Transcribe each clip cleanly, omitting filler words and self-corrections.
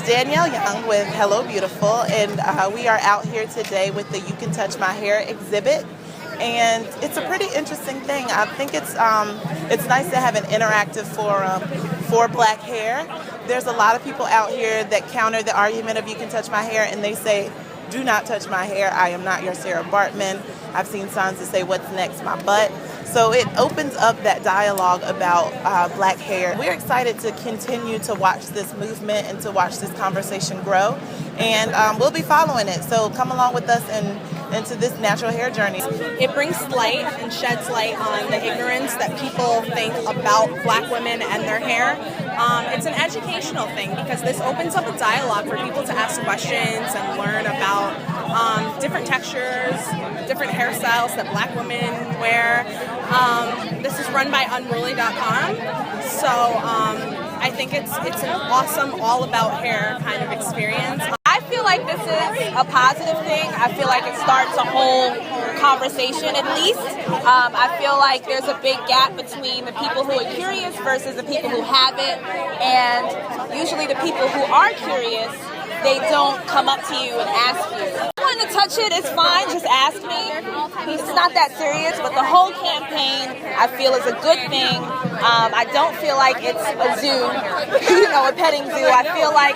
Danielle Young with Hello Beautiful, and we are out here today with the You Can Touch My Hair exhibit. And it's a pretty interesting thing. I think it's nice to have an interactive forum for black hair. There's a lot of people out here that counter the argument of you can touch my hair, and they say, do not touch my hair. I am not your Sarah Bartman. I've seen signs that say, what's next, my butt? So it opens up that dialogue about black hair. We're excited to continue to watch this movement and to watch this conversation grow. And we'll be following it. So come along with us into this natural hair journey. It brings light and sheds light on the ignorance that people think about black women and their hair. It's an educational thing because this opens up a dialogue for people to ask questions and learn about different textures, different hairstyles that black women wear. This is run by unruly.com, so I think it's an awesome all about hair kind of experience. I feel like this is a positive thing. I feel like it starts a whole conversation at least. I feel like there's a big gap between the people who are curious versus the people who haven't, and usually the people who are curious, they don't come up to you and ask you. If you want to touch it, it's fine, just ask me. It's not that serious, but the whole campaign I feel is a good thing. I don't feel like it's a zoo, a petting zoo. I feel like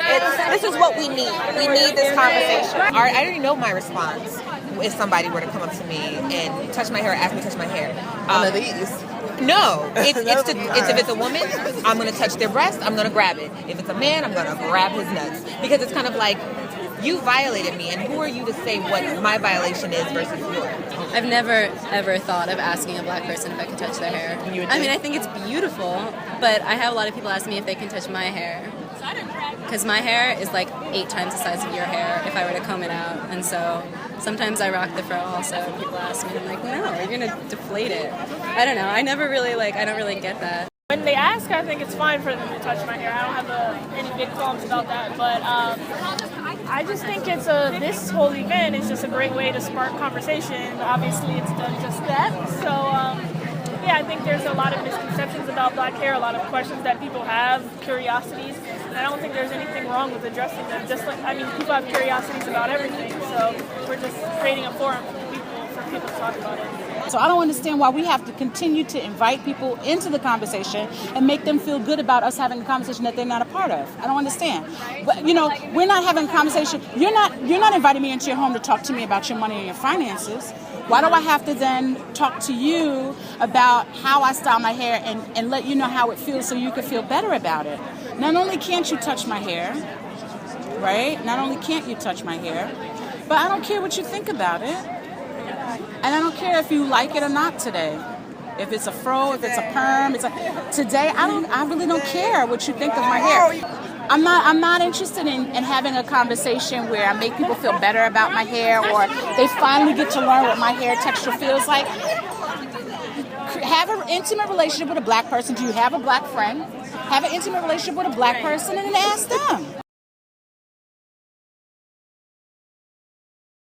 this is what we need. We need this conversation. I already know my response if somebody were to come up to me and touch my hair, ask me to touch my hair. One of these. No, it's if it's a woman, I'm going to touch their breast, I'm going to grab it. If it's a man, I'm going to grab his nuts. Because it's kind of like, you violated me, and who are you to say what my violation is versus yours? I've never, ever thought of asking a black person if I can touch their hair. I mean, I think it's beautiful, but I have a lot of people ask me if they can touch my hair. Because my hair is like 8 times the size of your hair if I were to comb it out. And so sometimes I rock the fro also, and people ask me, and I'm like, no, you're going to deflate it. I don't know. I don't really get that. When they ask, I think it's fine for them to touch my hair. I don't have any big qualms about that, but I just think this whole event is just a great way to spark conversation. Obviously, it's done just that. So, yeah, I think there's a lot of misconceptions about black hair, a lot of questions that people have, curiosities, and I don't think there's anything wrong with addressing them. People have curiosities about everything, so we're just creating a forum for people to talk about it. So I don't understand why we have to continue to invite people into the conversation and make them feel good about us having a conversation that they're not a part of. I don't understand. But we're not having a conversation. You're not inviting me into your home to talk to me about your money and your finances. Why do I have to then talk to you about how I style my hair and let you know how it feels so you can feel better about it? Not only can't you touch my hair, right? Not only can't you touch my hair, but I don't care what you think about it. And I don't care if you like it or not today. If it's a fro, if it's a perm, today I really don't care what you think of my hair. I'm not interested in having a conversation where I make people feel better about my hair, or they finally get to learn what my hair texture feels like. Have an intimate relationship with a black person. Do you have a black friend? Have an intimate relationship with a black person and then ask them.